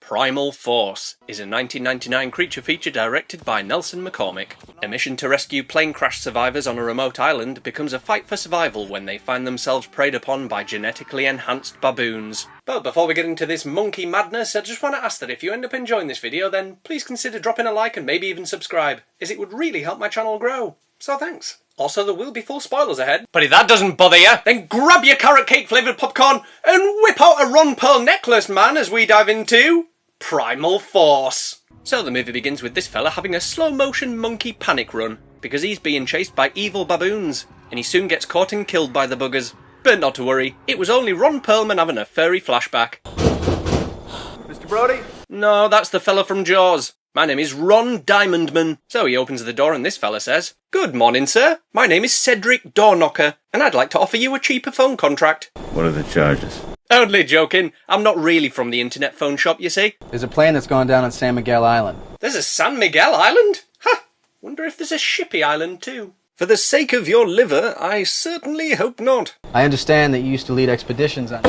Primal Force is a 1999 creature feature directed by Nelson McCormick. A mission to rescue plane crash survivors on a remote island becomes a fight for survival when they find themselves preyed upon by genetically enhanced baboons. But before we get into this monkey madness, I just want to ask that if you end up enjoying this video, then please consider dropping a like and maybe even subscribe, as it would really help my channel grow. So thanks. Also, there will be full spoilers ahead. But if that doesn't bother you, then grab your carrot cake flavoured popcorn and whip out a Ron Perlman necklace, man, as we dive into Primal Force. So the movie begins with this fella having a slow-motion monkey panic run, because he's being chased by evil baboons, and he soon gets caught and killed by the buggers. But not to worry, it was only Ron Perlman having a furry flashback. Mr. Brody? No, that's the fella from Jaws. My name is Ron Diamondman. So he opens the door and this fella says, "Good morning, sir. My name is Cedric Doorknocker, and I'd like to offer you a cheaper phone contract." What are the charges? Only joking. I'm not really from the internet phone shop, you see. There's a plane that's gone down on San Miguel Island. There's a San Miguel Island? Ha! Wonder if there's a Shippy Island too. For the sake of your liver, I certainly hope not. I understand that you used to lead expeditions on...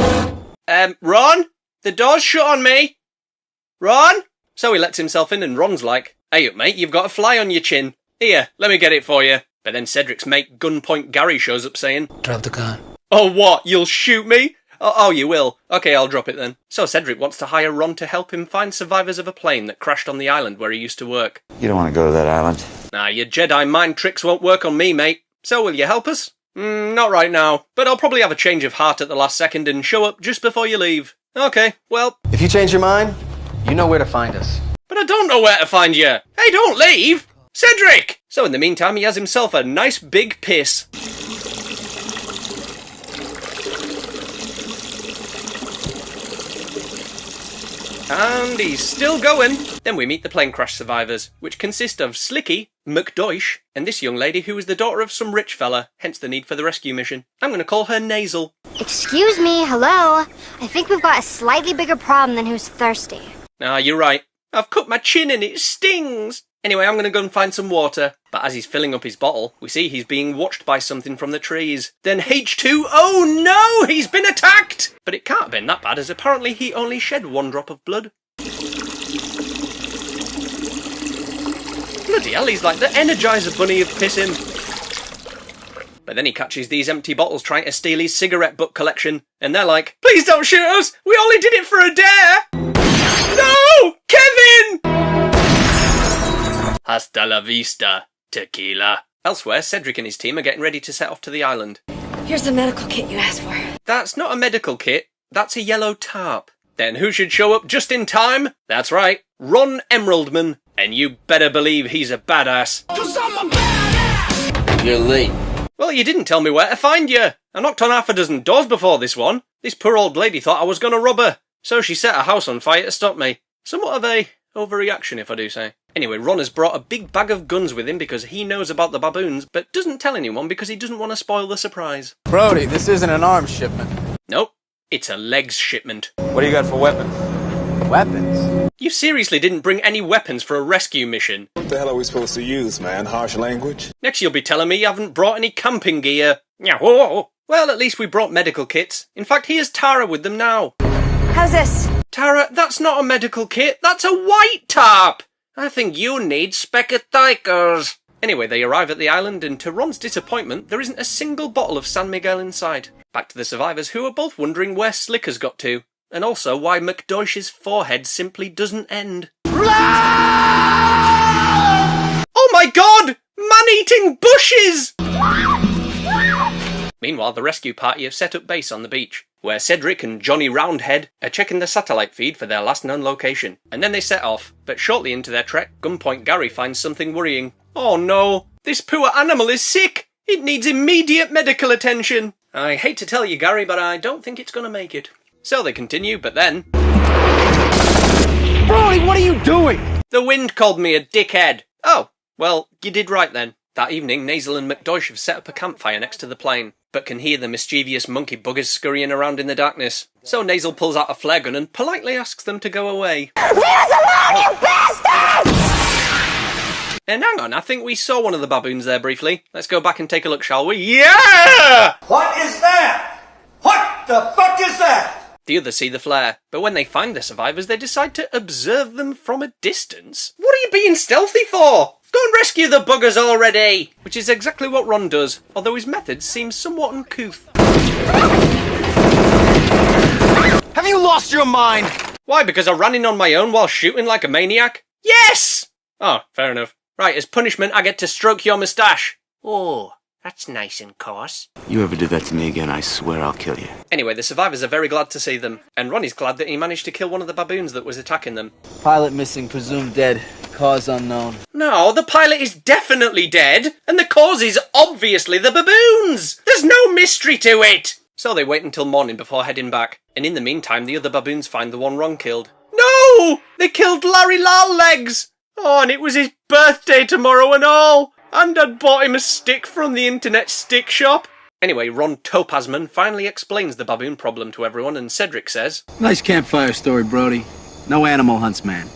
Ron? The door's shut on me. Ron? So he lets himself in and Ron's like, "Hey up mate, you've got a fly on your chin. Here, let me get it for you." But then Cedric's mate Gunpoint Gary shows up saying, Drop the gun. "Oh what, you'll shoot me? Oh, you will. Okay, I'll drop it then." So Cedric wants to hire Ron to help him find survivors of a plane that crashed on the island where he used to work. You don't want to go to that island. Nah, your Jedi mind tricks won't work on me, mate. So will you help us? Not right now, but I'll probably have a change of heart at the last second and show up just before you leave. Okay, well... If you change your mind, you know where to find us. But I don't know where to find you. Hey, don't leave! Cedric! So in the meantime, he has himself a nice big piss. And he's still going. Then we meet the plane crash survivors, which consist of Slicky, McDoish, and this young lady who is the daughter of some rich fella, hence the need for the rescue mission. I'm going to call her Nasal. Excuse me, hello? I think we've got a slightly bigger problem than who's thirsty. Ah, you're right. I've cut my chin and it stings. Anyway, I'm going to go and find some water. But as he's filling up his bottle, we see he's being watched by something from the trees. Then H2, oh no, he's been attacked! But it can't have been that bad, as apparently he only shed one drop of blood. Bloody hell, he's like the Energizer Bunny of pissing. But then he catches these empty bottles trying to steal his cigarette butt collection. And they're like, "Please don't shoot us! We only did it for a dare!" No! Kevin! Hasta la vista, tequila. Elsewhere, Cedric and his team are getting ready to set off to the island. Here's the medical kit you asked for. That's not a medical kit, that's a yellow tarp. Then who should show up just in time? That's right, Ron Emeraldman. And you better believe he's a badass. 'Cause I'm a badass! You're late. Well, you didn't tell me where to find you. I knocked on half a dozen doors before this one. This poor old lady thought I was going to rob her, so she set her house on fire to stop me. Somewhat of a overreaction, if I do say. Anyway, Ron has brought a big bag of guns with him because he knows about the baboons, but doesn't tell anyone because he doesn't want to spoil the surprise. Brody, this isn't an arms shipment. Nope, it's a legs shipment. What do you got for weapons? Weapons? You seriously didn't bring any weapons for a rescue mission. What the hell are we supposed to use, man? Harsh language? Next you'll be telling me you haven't brought any camping gear. Well, at least we brought medical kits. In fact, here's Tara with them now. How's this? Tara, that's not a medical kit, that's a white tarp! I think you need spectatikers. Anyway, they arrive at the island and to Ron's disappointment, there isn't a single bottle of San Miguel inside. Back to the survivors who are both wondering where Slicker's got to, and also why McDoish's forehead simply doesn't end. Oh my god! Man-eating bushes! Meanwhile, the rescue party have set up base on the beach, where Cedric and Johnny Roundhead are checking the satellite feed for their last known location. And then they set off, but shortly into their trek, Gunpoint Gary finds something worrying. Oh no, this poor animal is sick! It needs immediate medical attention! I hate to tell you, Gary, but I don't think it's gonna make it. So they continue, but then... Brody, what are you doing? The wind called me a dickhead. Oh, well, you did right then. That evening, Nasal and McDoish have set up a campfire next to the plane, but can hear the mischievous monkey buggers scurrying around in the darkness. So Nasal pulls out a flare gun and politely asks them to go away. Leave us alone, you bastards! And hang on, I think we saw one of the baboons there briefly. Let's go back and take a look, shall we? Yeah! What is that? What the fuck is that? The others see the flare, but when they find the survivors, they decide to observe them from a distance. What are you being stealthy for? Go and rescue the buggers already! Which is exactly what Ron does, although his methods seem somewhat uncouth. Have you lost your mind? Why, because I ran in on my own while shooting like a maniac? Yes! Oh, fair enough. Right, as punishment, I get to stroke your moustache. Oh, that's nice and coarse. You ever do that to me again, I swear I'll kill you. Anyway, the survivors are very glad to see them, and Ronnie's glad that he managed to kill one of the baboons that was attacking them. Pilot missing, presumed dead. Cause unknown. No, the pilot is definitely dead, and the cause is obviously the baboons! There's no mystery to it! So they wait until morning before heading back, and in the meantime the other baboons find the one Ron killed. No! They killed Larry Lawlegs! Oh, and it was his birthday tomorrow and all! And I'd bought him a stick from the internet stick shop. Anyway, Ron Topazman finally explains the baboon problem to everyone, and Cedric says, Nice campfire story, Brody. No animal hunts, man.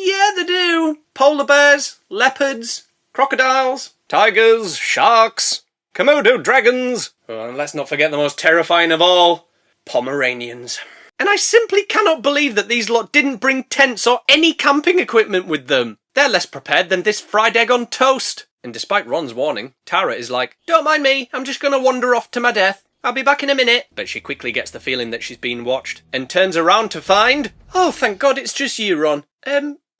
Yeah, they do. Polar bears, leopards, crocodiles, tigers, sharks, Komodo dragons, and let's not forget the most terrifying of all, Pomeranians. And I simply cannot believe that these lot didn't bring tents or any camping equipment with them. They're less prepared than this fried egg on toast. And despite Ron's warning, Tara is like, don't mind me, I'm just going to wander off to my death. I'll be back in a minute. But she quickly gets the feeling that she's being watched, and turns around to find, oh, thank God it's just you, Ron.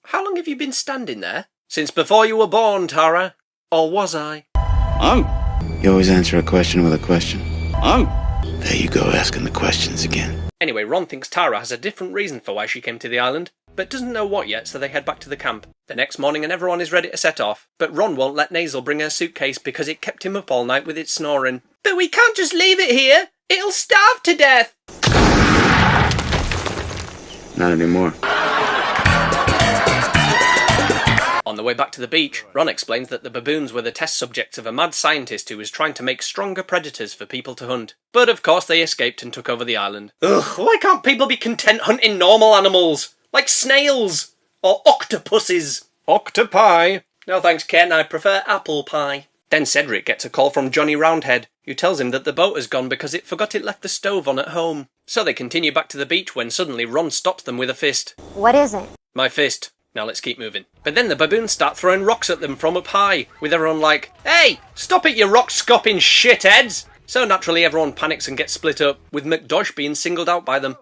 How long have you been standing there? Since before you were born, Tara. Or was I? You always answer a question with a question. There you go, asking the questions again. Anyway, Ron thinks Tara has a different reason for why she came to the island, but doesn't know what yet, so they head back to the camp. The next morning and everyone is ready to set off, but Ron won't let Nasal bring her suitcase because it kept him up all night with its snoring. But we can't just leave it here! It'll starve to death! Not anymore. On the way back to the beach, Ron explains that the baboons were the test subjects of a mad scientist who was trying to make stronger predators for people to hunt. But of course they escaped and took over the island. Ugh, why can't people be content hunting normal animals? Like snails! Or octopuses! Octopi! No thanks, Ken, I prefer apple pie. Then Cedric gets a call from Johnny Roundhead, who tells him that the boat has gone because it forgot it left the stove on at home. So they continue back to the beach when suddenly Ron stops them with a fist. What is it? My fist. Now let's keep moving. But then the baboons start throwing rocks at them from up high, with everyone like, hey, stop it you rock-scopping shitheads! So naturally everyone panics and gets split up, with McDosh being singled out by them.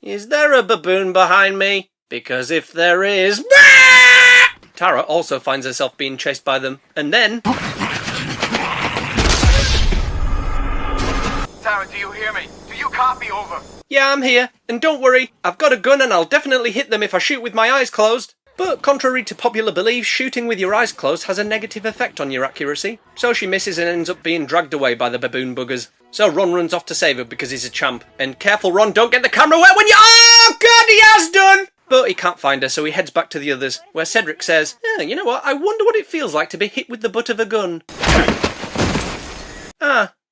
Is there a baboon behind me? Because if there is... Tara also finds herself being chased by them, and then... Tara, do you hear me? Do you copy? Over. Yeah, I'm here, and don't worry, I've got a gun and I'll definitely hit them if I shoot with my eyes closed. But contrary to popular belief, shooting with your eyes closed has a negative effect on your accuracy. So she misses and ends up being dragged away by the baboon buggers. So Ron runs off to save her because he's a champ. And careful Ron, don't get the camera wet when you... Oh God, he has done! But he can't find her, so he heads back to the others, where Cedric says, you know what, I wonder what it feels like to be hit with the butt of a gun.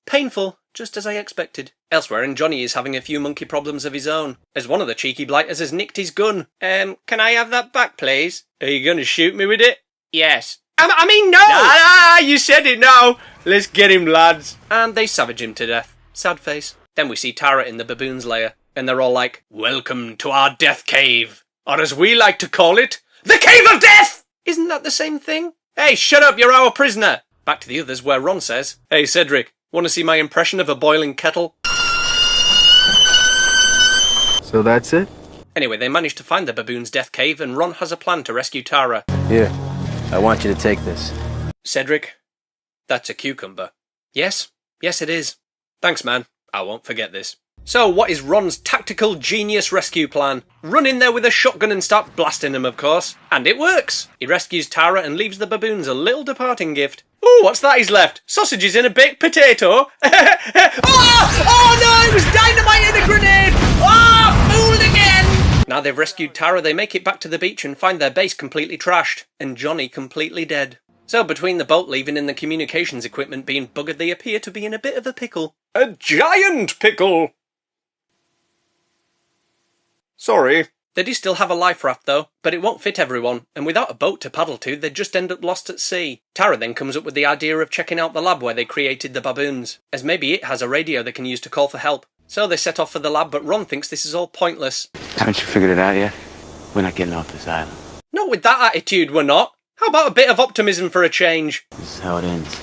Painful, just as I expected. Elsewhere, and Johnny is having a few monkey problems of his own, as one of the cheeky blighters has nicked his gun. Can I have that back, please? Are you going to shoot me with it? Yes. I mean, no! You said it now! Let's get him, lads. And they savage him to death. Sad face. Then we see Tara in the baboon's lair, and they're all like, welcome to our death cave. Or as we like to call it, the Cave of Death! Isn't that the same thing? Hey, shut up, you're our prisoner! Back to the others, where Ron says, hey, Cedric, want to see my impression of a boiling kettle? So that's it? Anyway, they manage to find the baboon's death cave, and Ron has a plan to rescue Tara. Here, I want you to take this. Cedric, that's a cucumber. Yes, it is. Thanks, man. I won't forget this. So, what is Ron's tactical genius rescue plan? Run in there with a shotgun and start blasting them, of course. And it works! He rescues Tara and leaves the baboons a little departing gift. Ooh, what's that he's left? Sausages in a baked potato? Oh no, it was dynamite in a grenade! Fooled again! Now they've rescued Tara, they make it back to the beach and find their base completely trashed, and Johnny completely dead. So between the boat leaving and the communications equipment being buggered, they appear to be in a bit of a pickle. A giant pickle! Sorry. They do still have a life raft though, but it won't fit everyone, and without a boat to paddle to, they'd just end up lost at sea. Tara then comes up with the idea of checking out the lab where they created the baboons, as maybe it has a radio they can use to call for help. So they set off for the lab, but Ron thinks this is all pointless. Haven't you figured it out yet? We're not getting off this island. Not with that attitude, we're not. How about a bit of optimism for a change? This is how it ends.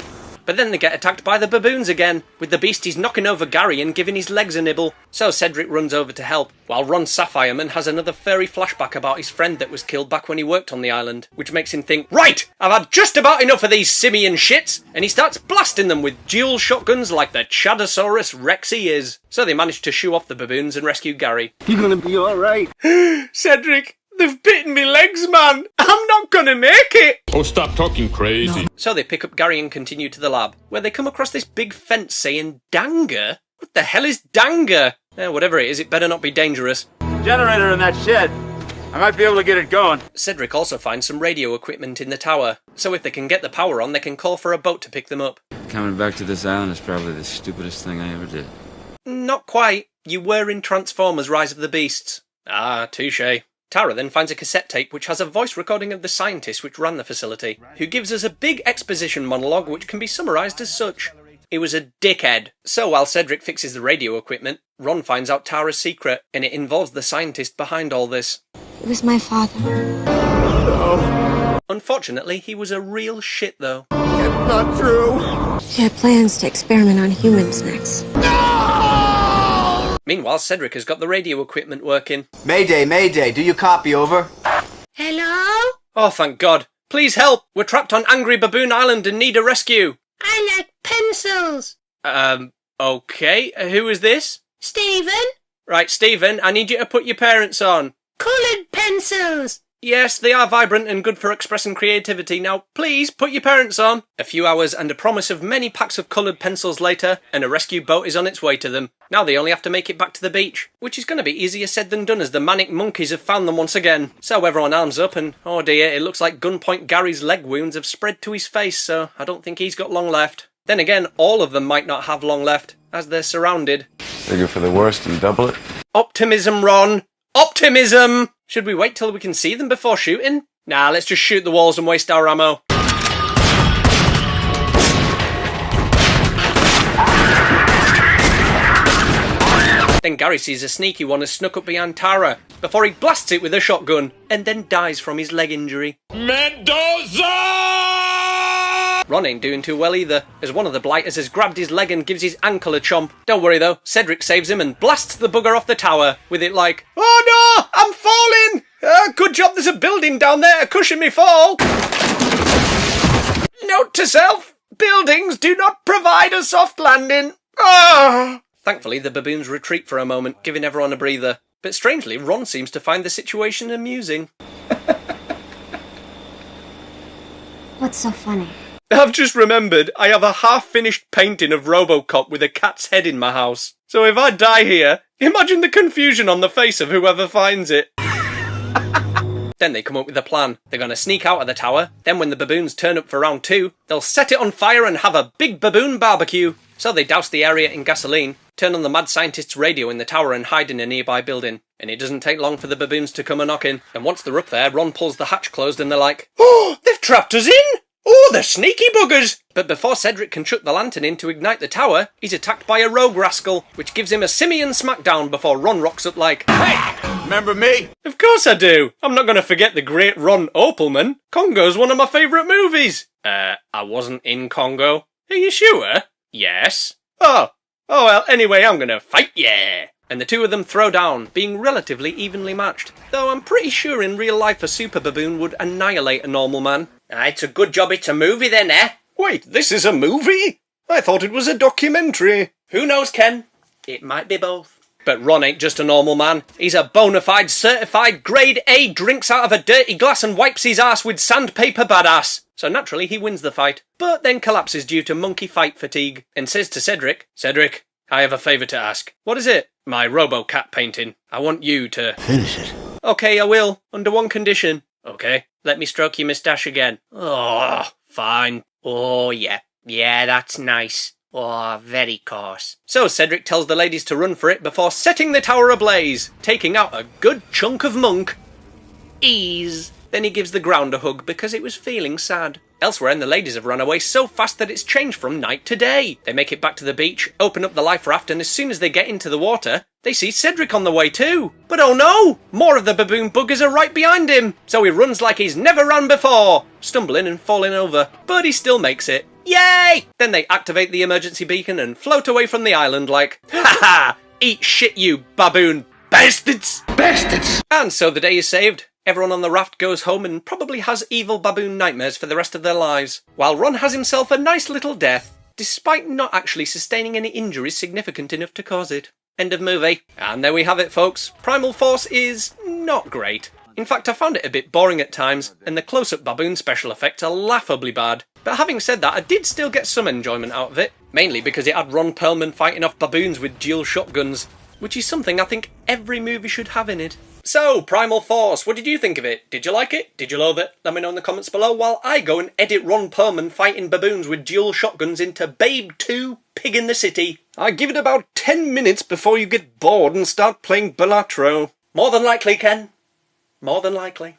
But then they get attacked by the baboons again, with the beasties knocking over Gary and giving his legs a nibble. So Cedric runs over to help, while Ron Sapphireman has another furry flashback about his friend that was killed back when he worked on the island, which makes him think, right, I've had just about enough of these simian shits, and he starts blasting them with dual shotguns like the Chadosaurus Rex he is. So they manage to shoo off the baboons and rescue Gary. You're gonna be alright. Cedric, they've bitten me legs, man. I'm not gonna make it. Oh, stop talking crazy. So they pick up Gary and continue to the lab, where they come across this big fence saying Danger? What the hell is Danger? Whatever it is, it better not be dangerous. Generator in that shed. I might be able to get it going. Cedric also finds some radio equipment in the tower, so if they can get the power on, they can call for a boat to pick them up. Coming back to this island is probably the stupidest thing I ever did. Not quite. You were in Transformers Rise of the Beasts. Ah, touche. Tara then finds a cassette tape which has a voice recording of the scientist which ran the facility, who gives us a big exposition monologue which can be summarised as such. He was a dickhead. So while Cedric fixes the radio equipment, Ron finds out Tara's secret, and it involves the scientist behind all this. It was my father. Unfortunately, he was a real shit though. It's not true. She had plans to experiment on humans next. Meanwhile, Cedric has got the radio equipment working. Mayday, Mayday. Do you copy? Over. Hello? Oh, thank God. Please help! We're trapped on Angry Baboon Island and need a rescue. I like pencils. Okay. Who is this? Stephen? Right, Stephen, I need you to put your parents on. Coloured pencils. Yes, they are vibrant and good for expressing creativity. Now, please, put your parents on. A few hours and a promise of many packs of coloured pencils later, and a rescue boat is on its way to them. Now they only have to make it back to the beach, which is going to be easier said than done as the manic monkeys have found them once again. So everyone arms up and, oh dear, it looks like Gunpoint Gary's leg wounds have spread to his face, so I don't think he's got long left. Then again, all of them might not have long left, as they're surrounded. Figure for the worst and double it. Optimism, Ron! Optimism! Should we wait till we can see them before shooting? Nah, let's just shoot the walls and waste our ammo. Then Gary sees a sneaky one has snuck up behind Tara, before he blasts it with a shotgun, and then dies from his leg injury. Mendoza! Ron ain't doing too well either, as one of the blighters has grabbed his leg and gives his ankle a chomp. Don't worry though, Cedric saves him and blasts the bugger off the tower, with it like, oh no, I'm falling! Good job there's a building down there to cushion me fall! Note to self, buildings do not provide a soft landing. Ah! Thankfully, the baboons retreat for a moment, giving everyone a breather. But strangely, Ron seems to find the situation amusing. What's so funny? I've just remembered I have a half-finished painting of Robocop with a cat's head in my house. So if I die here, imagine the confusion on the face of whoever finds it. Then they come up with a plan. They're going to sneak out of the tower, then when the baboons turn up for round 2, they'll set it on fire and have a big baboon barbecue. So they douse the area in gasoline, turn on the mad scientist's radio in the tower and hide in a nearby building. And it doesn't take long for the baboons to come a-knocking. And once they're up there, Ron pulls the hatch closed and they're like, oh, they've trapped us in! Oh, the sneaky buggers! But before Cedric can chuck the lantern in to ignite the tower, he's attacked by a rogue rascal, which gives him a simian smackdown before Ron rocks up like, hey! Remember me? Of course I do! I'm not going to forget the great Ron Perlman. Congo's one of my favourite movies. I wasn't in Congo. Are you sure? Yes. Oh well, anyway, I'm going to fight ya! And the two of them throw down, being relatively evenly matched. Though I'm pretty sure in real life a super baboon would annihilate a normal man. It's a good job it's a movie then, eh? Wait, this is a movie? I thought it was a documentary. Who knows, Ken? It might be both. But Ron ain't just a normal man. He's a bona fide, certified, grade A, drinks out of a dirty glass and wipes his ass with sandpaper badass. So naturally he wins the fight, but then collapses due to monkey fight fatigue, and says to Cedric, Cedric, I have a favour to ask. What is it? My RoboCat painting. I want you to... Finish it. Okay, I will. Under one condition. Okay. Let me stroke your moustache again. Oh, fine. Oh, yeah. Yeah, that's nice. Oh, very coarse. So Cedric tells the ladies to run for it before setting the tower ablaze, taking out a good chunk of monk. Ease. Then he gives the ground a hug because it was feeling sad. Elsewhere, the ladies have run away so fast that it's changed from night to day. They make it back to the beach, open up the life raft, and as soon as they get into the water, they see Cedric on the way too. But oh no! More of the baboon buggers are right behind him, so he runs like he's never run before, stumbling and falling over. But he still makes it. Yay! Then they activate the emergency beacon and float away from the island like, ha ha! Eat shit, you baboon bastards! Bastards! And so the day is saved. Everyone on the raft goes home and probably has evil baboon nightmares for the rest of their lives, while Ron has himself a nice little death, despite not actually sustaining any injuries significant enough to cause it. End of movie. And there we have it, folks. Primal Force is not great. In fact, I found it a bit boring at times, and the close-up baboon special effects are laughably bad. But having said that, I did still get some enjoyment out of it, mainly because it had Ron Perlman fighting off baboons with dual shotguns, which is something I think every movie should have in it. So, Primal Force, what did you think of it? Did you like it? Did you loathe it? Let me know in the comments below while I go and edit Ron Perlman fighting baboons with dual shotguns into Babe 2 Pig in the City. I give it about 10 minutes before you get bored and start playing Bellatro. More than likely, Ken. More than likely.